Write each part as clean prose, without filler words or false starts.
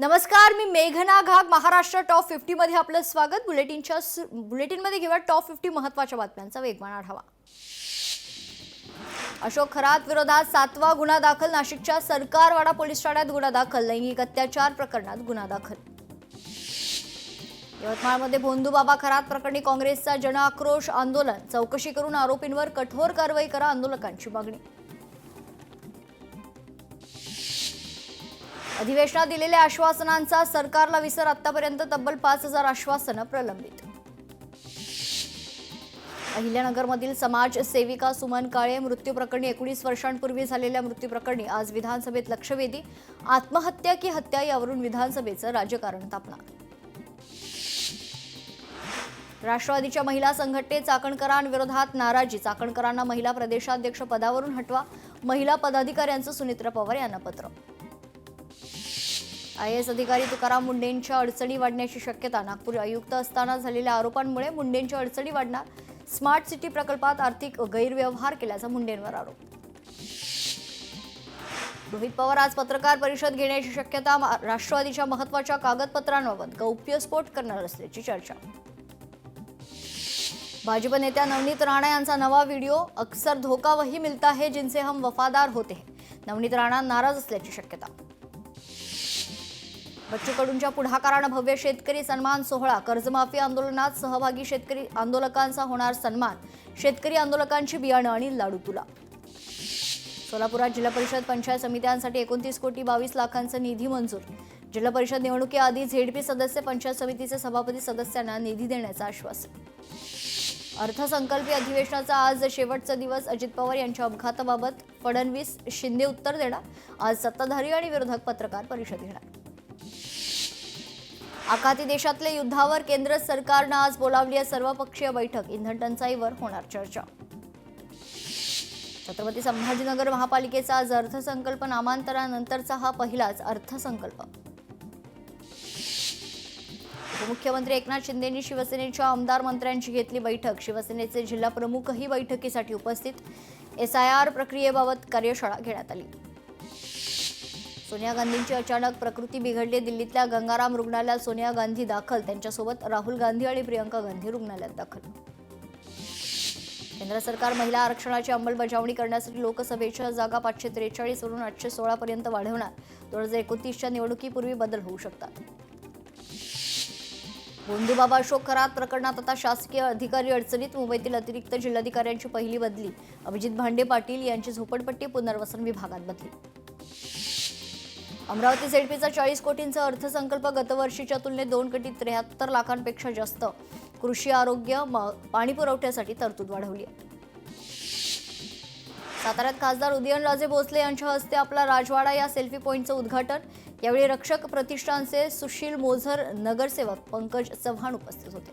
नमस्कार, मी मेघना घाग. महाराष्ट्र टॉप 50 मध्ये आपलं स्वागत. बुलेटिनमध्ये घेऊया टॉप 50 महत्त्वाच्या बातम्यांचा वेगवान आढावा. अशोक खरात विरोधात 7वा गुन्हा दाखल. नाशिकच्या सरकारवाडा पोलीस ठाण्यात गुन्हा दाखल. लैंगिक अत्याचार प्रकरणात गुन्हा दाखल. यवतमाळमध्ये भोंदूबाबा खरात प्रकरणी काँग्रेसचा जनआक्रोश आंदोलन. चौकशी करून आरोपींवर कठोर कारवाई करा, आंदोलकांची मागणी. अधिवेशनात दिलेल्या आश्वासनांचा सरकारला विसर. आतापर्यंत तब्बल 5000 आश्वासनं प्रलंबित. अहिल्यानगरमधील समाजसेविका सुमन काळे मृत्यू प्रकरणी 19 वर्षांपूर्वी झालेल्या मृत्यू प्रकरणी आज विधानसभेत लक्षवेधी. आत्महत्या की हत्या यावरून विधानसभेचं राजकारण तापणार. राष्ट्रवादीच्या महिला संघटनेत चाकणकरांविरोधात नाराजी. चाकणकरांना महिला प्रदेशाध्यक्ष पदावरून हटवा. महिला पदाधिकाऱ्यांचं सुनित्रा पवार यांना पत्र. IAS अधिकारी तुकाराम मुंडेंच्या अडचणी वाढण्याची शक्यता. नागपूर आयुक्त असताना झालेल्या आरोपांमुळे मुंडेंच्या अडचणी वाढणार. स्मार्ट सिटी प्रकल्पात आर्थिक गैरव्यवहार केल्याचा मुंडेंवर आरोप. रोहित पवार आज पत्रकार परिषद घेण्याची शक्यता. राष्ट्रवादीच्या महत्त्वाच्या कागदपत्रांबाबत गौप्यस्फोट करणार असल्याची चर्चा. भाजप नेत्या नवनीत राणा यांचा नवा व्हिडिओ. अक्सर धोका वही मिलता है जिनसे हम वफादार होते हैं. नवनीत राणा नाराज असल्याची शक्यता. बच्चू कडूंच्या पुढाकारानं भव्य शेतकरी सन्मान सोहळा. कर्जमाफी आंदोलनात सहभागी शेतकरी आंदोलकांचा होणार सन्मान. शेतकरी आंदोलकांची बियाणं आणि लाडू तुला. सोलापुरात जिल्हा परिषद पंचायत समित्यांसाठी 29 कोटी 22 लाखांचा निधी मंजूर. जिल्हा परिषद निवडणुकीआधी ZP सदस्य पंचायत समितीचे सभापती सदस्यांना निधी देण्याचं आश्वासन. अर्थसंकल्पीय अधिवेशनाचा आज शेवटचा दिवस. अजित पवार यांच्या अपघाताबाबत फडणवीस शिंदे उत्तर देणार. आज सत्ताधारी आणि विरोधक पत्रकार परिषद घेणार. आखाती देशातल्या युद्धावर केंद्र सरकारनं आज बोलावली आहे सर्वपक्षीय बैठक. इंधन टंचाईवर होणार चर्चा. छत्रपती संभाजीनगर महापालिकेचा आज अर्थसंकल्प. नामांतरानंतरचा हा पहिलाच अर्थसंकल्प. उपमुख्यमंत्री एकनाथ शिंदेंनी शिवसेनेच्या आमदार मंत्र्यांची घेतली बैठक. शिवसेनेचे जिल्हा प्रमुखही बैठकीसाठी उपस्थित. SIR प्रक्रियेबाबत कार्यशाळा घेण्यात आली. सोनिया गांधींची अचानक प्रकृती बिघडली. दिल्लीतल्या गंगाराम रुग्णालयात सोनिया गांधी दाखल. त्यांच्यासोबत राहुल गांधी आणि प्रियंका गांधी रुग्णालयात दाखल. केंद्र सरकार महिला आरक्षणाची अंमलबजावणी करण्यासाठी लोकसभेच्या जागा 543 वरून 816 पर्यंत वाढवणार. 2029च्या निवडणुकीपूर्वी बदल होऊ शकतात. भोंदूबाबा अशोक खरात प्रकरणात आता शासकीय अधिकारी अडचणीत. मुंबईतील अतिरिक्त जिल्हाधिकाऱ्यांची पहिली बदली. अभिजित भांडे पाटील यांची झोपडपट्टी पुनर्वसन विभागात बदली. अमरावती ZPचा 40 कोटींचा अर्थसंकल्प. गतवर्षीच्या तुलनेत 2 कोटी 73 लाखांपेक्षा जास्त. कृषी, आरोग्य, पाणी पुरवठ्यासाठी तरतूद वाढवली आहे. साताऱ्यात खासदार उदयनराजे भोसले यांच्या हस्ते आपला राजवाडा या सेल्फी पॉइंटचं उद्घाटन. यावेळी रक्षक प्रतिष्ठानचे सुशील मोझर, नगरसेवक पंकज चव्हाण उपस्थित होते.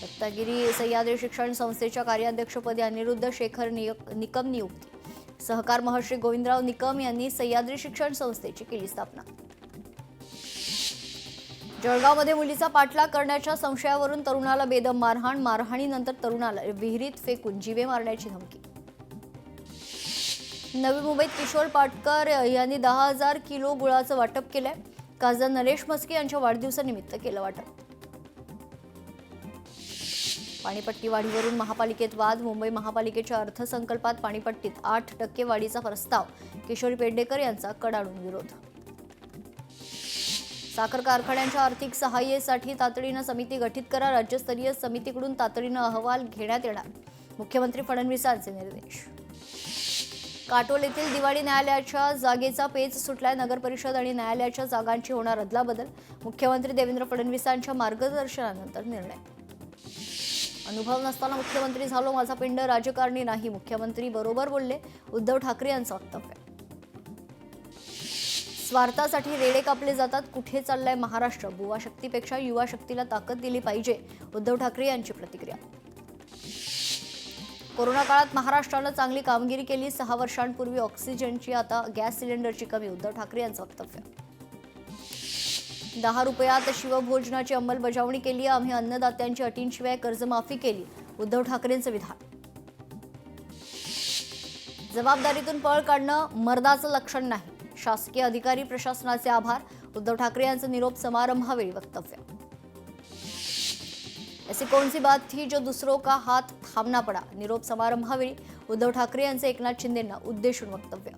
रत्नागिरी सह्याद्री शिक्षण संस्थेच्या कार्याध्यक्षपदी अनिरुद्ध शेखर निकम नियुक्ती. सहकार महर्षी गोविंदराव निकम यांनी सह्याद्री शिक्षण संस्थेची केली स्थापना. जळगावमध्ये मुलीचा पाठलाग करण्याच्या संशयावरून तरुणाला बेदम मारहाण. मारहाणीनंतर तरुणाला विहिरीत फेकून जीवे मारण्याची धमकी. नवी मुंबईत किशोर पाटकर यांनी 10,000 किलो गुळाचं वाटप केलंय. खासदार नरेश म्हस्के यांच्या वाढदिवसानिमित्त केलं वाटप. पाणीपट्टी वाढीवरून महापालिकेत वाद. मुंबई महापालिकेच्या अर्थसंकल्पात पाणीपट्टीत 8% वाढीचा प्रस्ताव. किशोरी पेडणेकर यांचा कडाडून विरोध. साखर कारखान्यांच्या आर्थिक सहाय्यासाठी तातडीनं समिती गठीत करा. राज्यस्तरीय समितीकडून तातडीनं अहवाल घेण्यात येणार. मुख्यमंत्री फडणवीसांचे निर्देश. काटोल येथील दिवाणी न्यायालयाच्या जागेचा पेच सुटलाय. नगर परिषद आणि न्यायालयाच्या जागांची होणार अदलाबदल. मुख्यमंत्री देवेंद्र फडणवीसांच्या मार्गदर्शनानंतर निर्णय. अनुभव नसताना मुख्यमंत्री झालो, माझा पिंड राजकारणी नाही. मुख्यमंत्री बरोबर बोलले, उद्धव ठाकरे यांचं वक्तव्य. स्वार्थासाठी रेडे कापले जातात. कुठे चाललाय महाराष्ट्र? बुवा शक्तीपेक्षा युवा शक्तीला ताकद दिली पाहिजे. उद्धव ठाकरे यांची प्रतिक्रिया. कोरोना काळात महाराष्ट्रानं चांगली कामगिरी केली. 6 वर्षांपूर्वी ऑक्सिजनची, आता गॅस सिलेंडरची कमी. उद्धव ठाकरे यांचं वक्तव्य. 10 रुपयात शिवभोजनाची अंमलबजावणी केली. आम्ही अन्नदात्यांची अटींशिवाय कर्जमाफी केली. उद्धव ठाकरेंचं विधान. जबाबदारीतून पळ काढणं मर्दाचं लक्षण नाही. शासकीय अधिकारी प्रशासनाचे आभार. उद्धव ठाकरे यांचं निरोप समारंभावेळी वक्तव्य. ऐसी कौन सी बात थी जो दूसरों का हात थांबना पडा. निरोप समारंभावेळी उद्धव ठाकरे यांचे एकनाथ शिंदेंना उद्देशून वक्तव्य.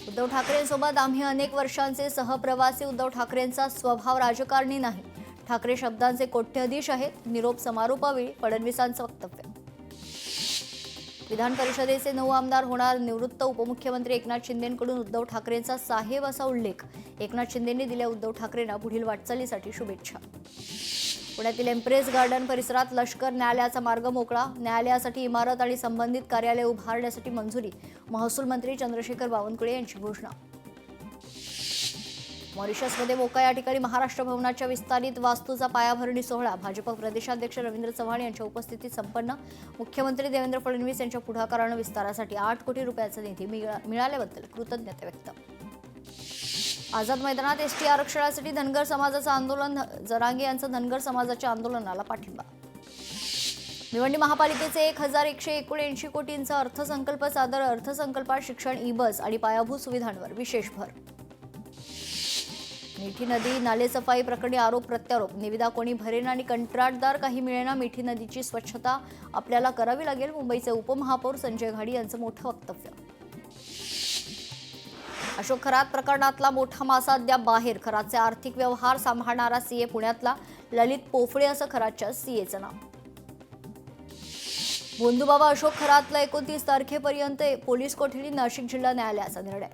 उद्धव ठाकरेंसोबत आम्ही अनेक वर्षांचे सहप्रवासी. उद्धव ठाकरेंचा स्वभाव राजकारणी नाही. ठाकरे शब्दांचे कोट्यधीश आहेत. निरोप समारोपावेळी फडणवीसांचं वक्तव्य. विधान परिषदेचे 9 आमदार होणार. निवृत्त उपमुख्यमंत्री एकनाथ शिंदेंकडून उद्धव ठाकरेंचा साहेब असा उल्लेख. एकनाथ शिंदेंनी दिल्या उद्धव ठाकरेंना पुढील वाटचालीसाठी शुभेच्छा. पुण्यातील एम्प्रेस गार्डन परिसरात लष्कर न्यायालयाचा मार्ग मोकळा. न्यायालयासाठी इमारत आणि संबंधित कार्यालय उभारण्यासाठी मंजुरी. महसूल मंत्री चंद्रशेखर बावनकुळे यांची घोषणा. मॉरिशसमध्ये मोका या ठिकाणी महाराष्ट्र भवनाच्या विस्तारित वास्तूचा पायाभरणी सोहळा. भाजप प्रदेशाध्यक्ष रवींद्र चव्हाण यांच्या उपस्थितीत संपन्न. मुख्यमंत्री देवेंद्र फडणवीस यांच्या पुढाकाराने विस्तारासाठी 8 कोटी रुपयाचा निधी मिळाल्याबद्दल कृतज्ञता व्यक्त. आझाद मैदानात एसटी आरक्षणासाठी धनगर समाजाचं आंदोलन. जरांगे यांचं धनगर समाजाच्या आंदोलनाला पाठिंबा. भिवंडी महापालिकेचे 1179 कोटींचा अर्थसंकल्प सादर. अर्थसंकल्पात शिक्षण, ई बस आणि पायाभूत सुविधांवर विशेष भर. मिठी नदी नालेसफाई प्रकरणी आरोप प्रत्यारोप. निविदा कोणी भरेना आणि कंत्राटदार काही मिळेना. मिठी नदीची स्वच्छता आपल्याला करावी लागेल. मुंबईचे उपमहापौर संजय घाडी यांचं मोठं वक्तव्य. अशोक खरात प्रकरणातला मोठा मासा अद्याप बाहेर. खरातचे आर्थिक व्यवहार सांभाळणारा सीए पुण्यातला ललित पोफळे असं खरातच्या सीएचं नाव. भोंदूबाबा अशोक खरातला 29 तारखेपर्यंत पोलीस कोठडी. नाशिक जिल्हा न्यायालयाचा निर्णय.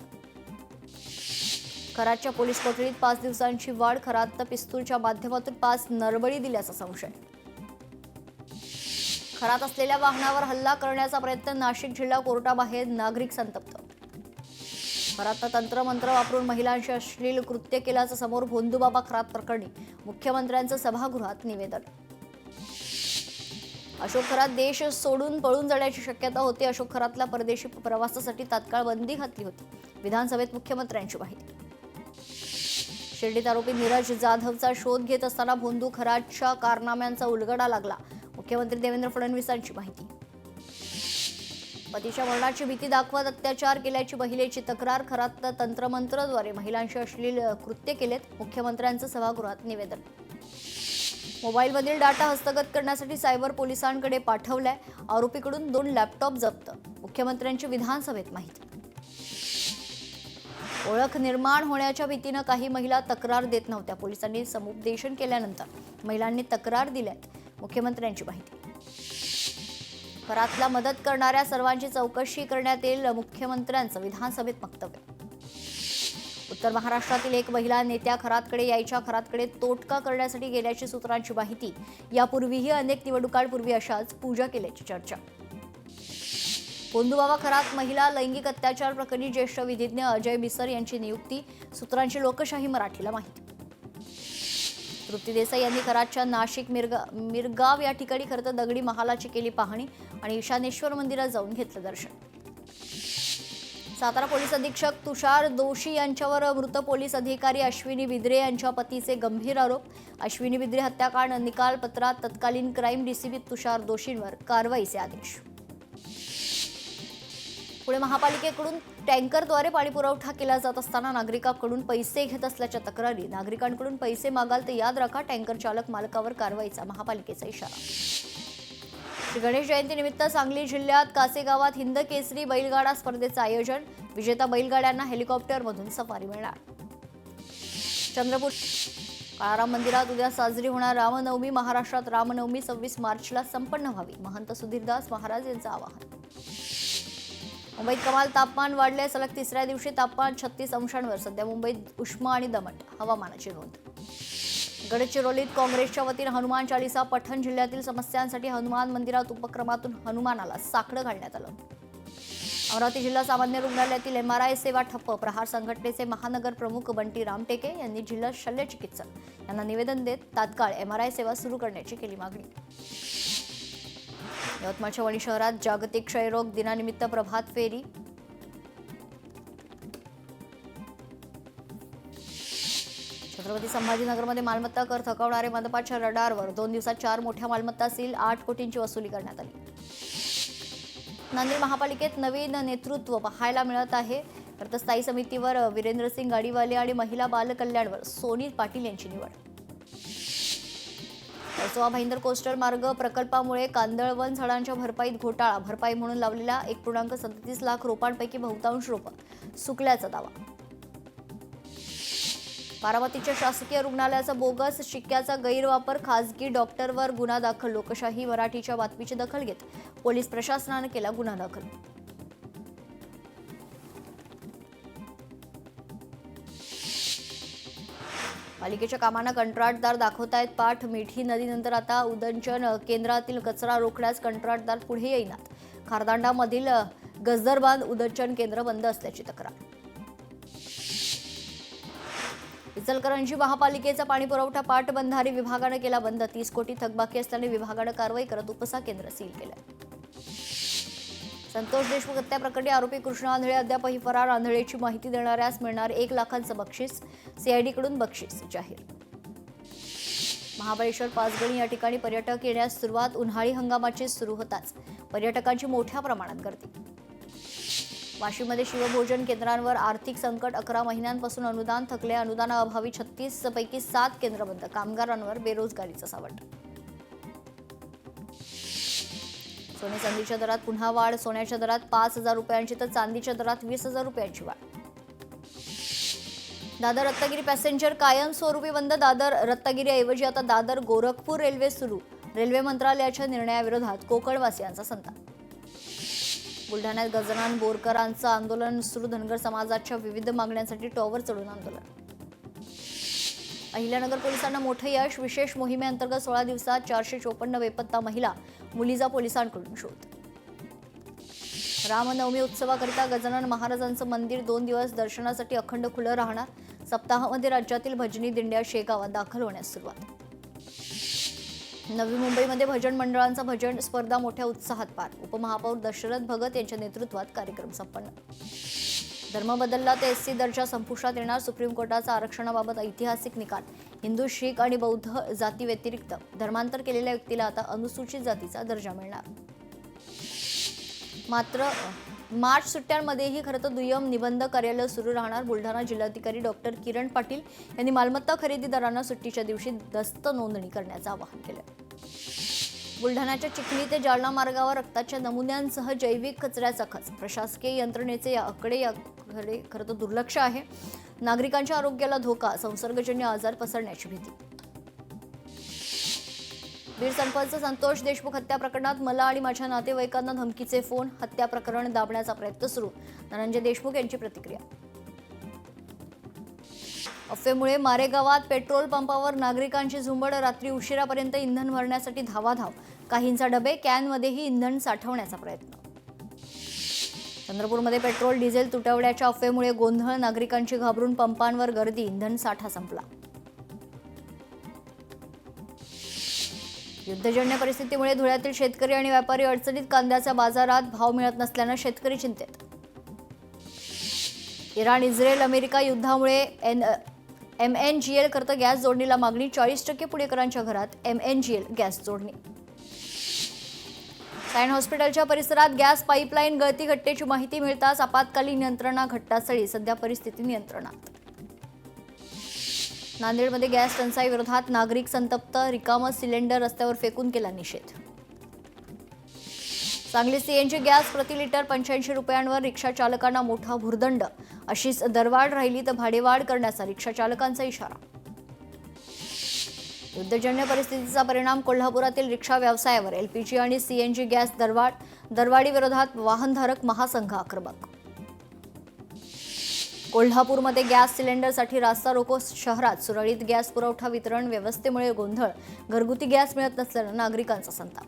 खरातच्या पोलीस कोठडीत 5 दिवसांची वाढ. खरात पिस्तूलच्या माध्यमातून 5 नरबळी दिल्याचा संशय. खरात असलेल्या वाहनावर हल्ला करण्याचा प्रयत्न. नाशिक जिल्हा कोर्टाबाहेर. नागरिक संतप्त. खरातनं तंत्रमंत्र वापरून महिलांशी अश्लील कृत्य केल्याचं समोर. भोंदूबाबा खरात प्रकरणी मुख्यमंत्र्यांचं सभागृहात निवेदन. अशोक खरात देश सोडून पळून जाण्याची शक्यता होती. अशोक खरातला परदेशी प्रवासासाठी तात्काळ बंदी घातली होती. विधानसभेत मुख्यमंत्र्यांची माहिती. शिर्डीत आरोपी नीरज जाधवचा शोध घेत असताना भोंदू खरातच्या कारनाम्यांचा उलगडा लागला. मुख्यमंत्री देवेंद्र फडणवीसांची माहिती. पतीच्या मरणाची भीती दाखवत अत्याचार केल्याची महिलेची तक्रार. खरात तंत्रमंत्राद्वारे महिलांशी अश्लील कृत्य केलेत. मुख्यमंत्र्यांचं सभागृहात निवेदन. मोबाईलमधील डाटा हस्तगत करण्यासाठी सायबर पोलिसांकडे पाठवलाय. आरोपीकडून 2 लॅपटॉप जप्त. मुख्यमंत्र्यांची विधानसभेत माहिती. ओळख निर्माण होण्याच्या भीतीनं काही महिला तक्रार देत नव्हत्या. पोलिसांनी समुपदेशन केल्यानंतर महिलांनी तक्रार दिल्यात. मुख्यमंत्र्यांची माहिती. खरातला मदत करणाऱ्या सर्वांची चौकशी करण्यात येईल. मुख्यमंत्र्यांचं विधानसभेत वक्तव्य. उत्तर महाराष्ट्रातील एक महिला नेत्या खरातकडे यायच्या. खरातकडे तोटका करण्यासाठी गेल्याची सूत्रांची माहिती. यापूर्वीही अनेक निवडणुकांपूर्वी अशाच पूजा केल्याची चर्चा. भोंदूबाबा खरात महिला लैंगिक अत्याचार प्रकरणी ज्येष्ठ विधिज्ञ अजय मिसर यांची नियुक्ती. सूत्रांची लोकशाही मराठीला माहिती. तृप्ती देसाई यांनी खरातच्या नाशिक मिरगाव या ठिकाणी खरं तर दगडी महालाची केली पाहणी आणि ईशानेश्वर मंदिरात जाऊन घेतलं दर्शन. सातारा पोलीस अधीक्षक तुषार दोशी यांच्यावर मृत पोलीस अधिकारी अश्विनी बिद्रे यांच्या पतीचे गंभीर आरोप. अश्विनी बिद्रे हत्याकांड निकालपत्रात तत्कालीन क्राईम डीसीपी तुषार दोशींवर कारवाईचे आदेश. पुणे महापालिकेकडून टँकरद्वारे पाणी पुरवठा केला जात असताना नागरिकांकडून पैसे घेत असल्याच्या तक्रारी. नागरिकांकडून पैसे मागाल तर याद राखा. टँकर चालक मालकावर कारवाईचा महापालिकेचा इशारा. श्री गणेश जयंतीनिमित्त सांगली जिल्ह्यात कासेगावात हिंद केसरी बैलगाडा स्पर्धेचं आयोजन. विजेता बैलगाड्यांना हेलिकॉप्टरमधून सफारी मिळणार. चंद्रपूर काळाराम मंदिरात उद्या साजरी होणार रामनवमी. महाराष्ट्रात रामनवमी 26 मार्चला संपन्न व्हावी. महंत सुधीरदास महाराज यांचं आवाहन. मुंबईत कमाल तापमान वाढले. सलग 3ऱ्या दिवशी तापमान 36 अंशांवर. सध्या मुंबईत उष्मा आणि दमट हवामानाची नोंद. गडचिरोलीत काँग्रेसच्या वतीनं हनुमान चालीसा पठण. जिल्ह्यातील समस्यांसाठी हनुमान मंदिरात उपक्रमातून हनुमानाला साकडं घालण्यात आलं. अमरावती जिल्हा सामान्य रुग्णालयातील MRI सेवा ठप्प. प्रहार संघटनेचे महानगर प्रमुख बंटी रामटेके यांनी जिल्हा शल्य चिकित्सक यांना निवेदन देत तात्काळ MRI सेवा सुरू करण्याची केली मागणी. यवतमाळच्या वणी शहरात जागतिक क्षयरोग दिनानिमित्त प्रभात फेरी. छत्रपती संभाजीनगरमध्ये मालमत्ता कर थकवणारे मनपाच्या रडारवर. 2 दिवसात 4 मोठ्या मालमत्ता सील. 8 कोटींची वसुली करण्यात आली. नांदेड महापालिकेत नवीन नेतृत्व पाहायला मिळत आहे. तर स्थायी समितीवर वीरेंद्रसिंग गाडीवाले आणि महिला बाल कल्याणवर सोनी पाटील यांची निवड. वर्सोवा भाईंदर कोस्टल मार्ग प्रकल्पामुळे कांदळवन झाडांच्या भरपाईत घोटाळा. भरपाई म्हणून लावलेल्या 1.37 लाख रोपांपैकी बहुतांश रोपं सुकल्याचा दावा. बारामतीच्या शासकीय रुग्णालयाचा बोगस शिक्क्याचा गैरवापर, खासगी डॉक्टरवर गुन्हा दाखल. लोकशाही मराठीच्या बातमीची दखल घेत पोलीस प्रशासनाने केला गुन्हा दाखल. पालिकेच्या कामांना कंत्राटदार दाखवतायत पाठ. मिठी नदीनंतर आता उदंचन केंद्रातील कचरा रोखण्यास कंत्राटदार पुढे येईनात. खारदांडामधील गजदरबांध उदंचन केंद्र बंद असल्याची तक्रार. इचलकरंजी महापालिकेचा पाणीपुरवठा पाटबंधारे विभागाने केला बंद. 30 कोटी थकबाकी असल्याने विभागाने कारवाई करत उपसा केंद्र सील केलं. संतोष देशमुख हत्या प्रकरणी आरोपी कृष्ण आंधळे अद्यापही फरार. आंधळेची माहिती देणाऱ्यास मिळणार 1 लाखांचं बक्षीस. सीआयडीकडून बक्षीस जाहीर. महाबळेश्वर पाचगणी या ठिकाणी पर्यटक येण्यास सुरुवात. उन्हाळी हंगामाची सुरू होताच पर्यटकांची मोठ्या प्रमाणात गर्दी. वाशीमध्ये शिवभोजन केंद्रांवर आर्थिक संकट. 11 महिन्यांपासून अनुदान थकले. अनुदानाअभावी 36 पैकी 7 केंद्र बंद. कामगारांवर बेरोजगारीचा सावट. सोने चांदीच्या दरात पुन्हा वाढ. सोन्याच्या दरात 5,000 रुपयांची तर चांदीच्या दरात 20,000 रुपयांची वाढ. दादर रत्नागिरी पॅसेंजर कायमस्वरूपी बंद. दादर रत्नागिरीऐवजी आता दादर गोरखपूर रेल्वे सुरू. रेल्वे मंत्रालयाच्या निर्णयाविरोधात कोकणवासियांचा संताप. बुलढाण्यात गजानन बोरकरांचं आंदोलन सुरू. धनगर समाजाच्या विविध मागण्यांसाठी टॉवर चढून आंदोलन. अहिल्यानगर पोलिसांना मोठं यश. विशेष मोहिमेअंतर्गत 16 दिवसात 454 बेपत्ता महिला. मुलीचा पोलिसांकडून शोध. रामनवमी उत्सवाकरिता गजानन महाराजांचं मंदिर 2 दिवस दर्शनासाठी अखंड खुलं राहणार. सप्ताहामध्ये राज्यातील भजनी दिंड्या शेगावात दाखल होण्यास सुरुवात. नवी मुंबईमध्ये भजन मंडळांचा भजन स्पर्धा मोठ्या उत्साहात पार. उपमहापौर दशरथ भगत यांच्या नेतृत्वात कार्यक्रम संपन्न. धर्म बदलला तर एससी दर्जा संपुष्टात येणार. सुप्रीम कोर्टाचा आरक्षणाबाबत ऐतिहासिक निकाल. हिंदू, शीख आणि बौद्ध जाती व्यतिरिक्त धर्मांतर केलेल्या व्यक्तीला आता अनुसूचित जातीचा दर्जा मिळणार. मात्र मार्च सुट्ट्यांमध्येही खरं तर दुय्यम निबंध कार्यालय सुरू राहणार. बुलढाणा जिल्हाधिकारी डॉक्टर किरण पाटील यांनी मालमत्ता खरेदीदारांना सुट्टीच्या दिवशी दस्त नोंदणी करण्याचं आवाहन केलं. बुलढाण्याच्या चिखली ते जालना मार्गावर रक्ताच्या नमुन्यांसह जैविक कचऱ्याचा खच. प्रशासकीय यंत्रणेचे याकडे खरं तर दुर्लक्ष आहे. नागरिकांच्या आरोग्याला धोका. संसर्गजन्य आजार पसरण्याची भीती. बीड सरपंच संतोष देशमुख हत्या प्रकरणात मला आणि माझ्या नातेवाईकांना धमकीचे फोन. हत्या प्रकरण दाबण्याचा प्रयत्न सुरू. धनंजय देशमुख यांची प्रतिक्रिया. अफवेमुळे मारेगावात पेट्रोल पंपावर नागरिकांची झुंबड. रात्री उशिरापर्यंत इंधन भरण्यासाठी धावाधाव. काहींचा डबे कॅनमध्येही इंधन साठवण्याचा प्रयत्न. चंद्रपूरमध्ये पेट्रोल डिझेल तुटवड्याच्या अफवेमुळे गोंधळ. नागरिकांची घाबरून पंपांवर गर्दी. इंधन साठा संपला. युद्धजन्य परिस्थितीमुळे धुळ्यातील शेतकरी आणि व्यापारी अडचणीत. कांद्याच्या बाजारात भाव मिळत नसल्यानं शेतकरी चिंतेत. इराण, इस्रायल, अमेरिका युद्धामुळे MNGL करता गॅस जोडणीला मागणी. 40% पुणेकरांच्या घरात MNGL गॅस जोडणी. सायन हॉस्पिटलच्या परिसरात गॅस पाईपलाईन गळती. घटनेची माहिती मिळताच आपत्कालीन यंत्रणा घटनास्थळी. सध्या परिस्थिती नियंत्रणात. नांदेडमध्ये गॅस टंचाई विरोधात नागरिक संतप्त. रिकामं सिलेंडर रस्त्यावर फेकून केला निषेध. सांगली CNG गॅस प्रति लिटर 85 रुपयांवर. रिक्षा चालकांना मोठा भुर्दंड. अशीच दरवाढ राहिली तर भाडेवाढ करण्याचा रिक्षा चालकांचा इशारा. युद्धजन्य परिस्थितीचा परिणाम कोल्हापुरातील रिक्षा व्यवसायावर. LPG आणि CNG गॅस दरवाढ. दरवाढीविरोधात वाहनधारक महासंघ आक्रमक. कोल्हापूरमध्ये गॅस सिलेंडरसाठी रास्ता रोको. शहरात सुरळीत गॅस पुरवठा वितरण व्यवस्थेमुळे गोंधळ. घरगुती गॅस मिळत नसल्यानं नागरिकांचा संताप.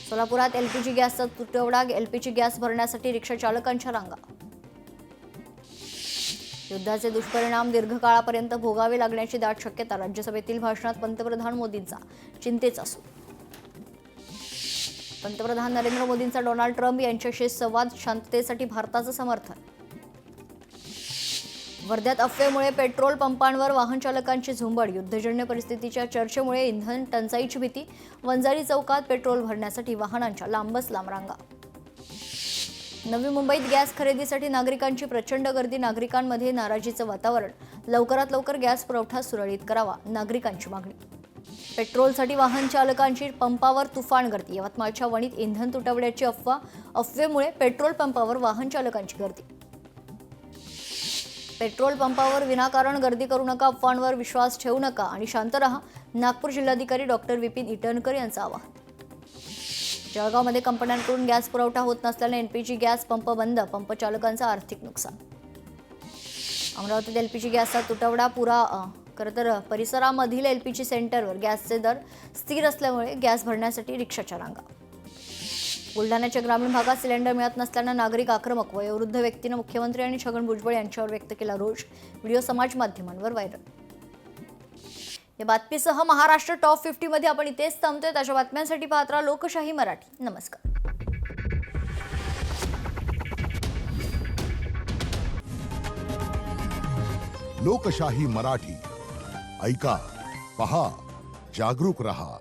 सोलापुरात LPG गॅसचा तुटवडा. LPG गॅस भरण्यासाठी रिक्षा चालकांच्या रांगा. युद्धाचे दुष्परिणाम दीर्घकाळापर्यंत भोगावे लागण्याची दाट शक्यता. राज्यसभेतील भाषणात पंतप्रधान मोदींचा चिंतेचा सूर. पंतप्रधान नरेंद्र मोदींचा डोनाल्ड ट्रम्प यांच्याशी संवाद. शांततेसाठी भारताचं समर्थन. वर्ध्यात अफवेमुळे पेट्रोल पंपांवर वाहन चालकांची झुंबड. युद्धजन्य परिस्थितीच्या चर्चेमुळे इंधन टंचाईची भीती. वंजारी चौकात पेट्रोल भरण्यासाठी वाहनांच्या लांबच लांब रांगा. नवी मुंबईत गॅस खरेदीसाठी नागरिकांची प्रचंड गर्दी, नागरिकांमध्ये नाराजीचं वातावरण. लवकरात लवकर गॅस पुरवठा सुरळीत करावा, नागरिकांची मागणी. पेट्रोलसाठी वाहन चालकांची पंपावर तुफान गर्दी. यवतमाळच्या वणीत इंधन तुटवड्याची अफवेमुळे पेट्रोल पंपावर वाहन चालकांची गर्दी. पेट्रोल पंपावर विनाकारण गर्दी करू नका, अफवांवर विश्वास ठेवू नका आणि शांत रहा, नागपूर जिल्हाधिकारी डॉक्टर विपिन इटनकर यांचं आवाहन. जळगावमध्ये कंपन्यांकडून गॅस पुरवठा होत नसल्याने एलपीजी गॅस पंप बंद, पंप चालकांचं आर्थिक नुकसान. अमरावतीत एलपीजी गॅसचा तुटवडा खरं तर परिसरामधील एलपीजी सेंटरवर गॅसचे दर स्थिर असल्यामुळे गॅस भरण्यासाठी रिक्षाच्या रांगा. बुलढाण्याच्या ग्रामीण भागात सिलेंडर मिळत नसल्यानं नागरिक आक्रमक. वयोवृद्ध व्यक्तीनं मुख्यमंत्री आणि छगन भुजबळ यांच्यावर व्यक्त केला रोष. व्हिडिओ समाज माध्यमांवर व्हायरल. या बातमीसह महाराष्ट्र टॉप 50 मध्ये आपण इथेच थांबतोय. त्याच्या बातम्यांसाठी पाहत राहा लोकशाही मराठी. नमस्कार. लोकशाही मराठी ऐका, पहा, जागरूक रहा.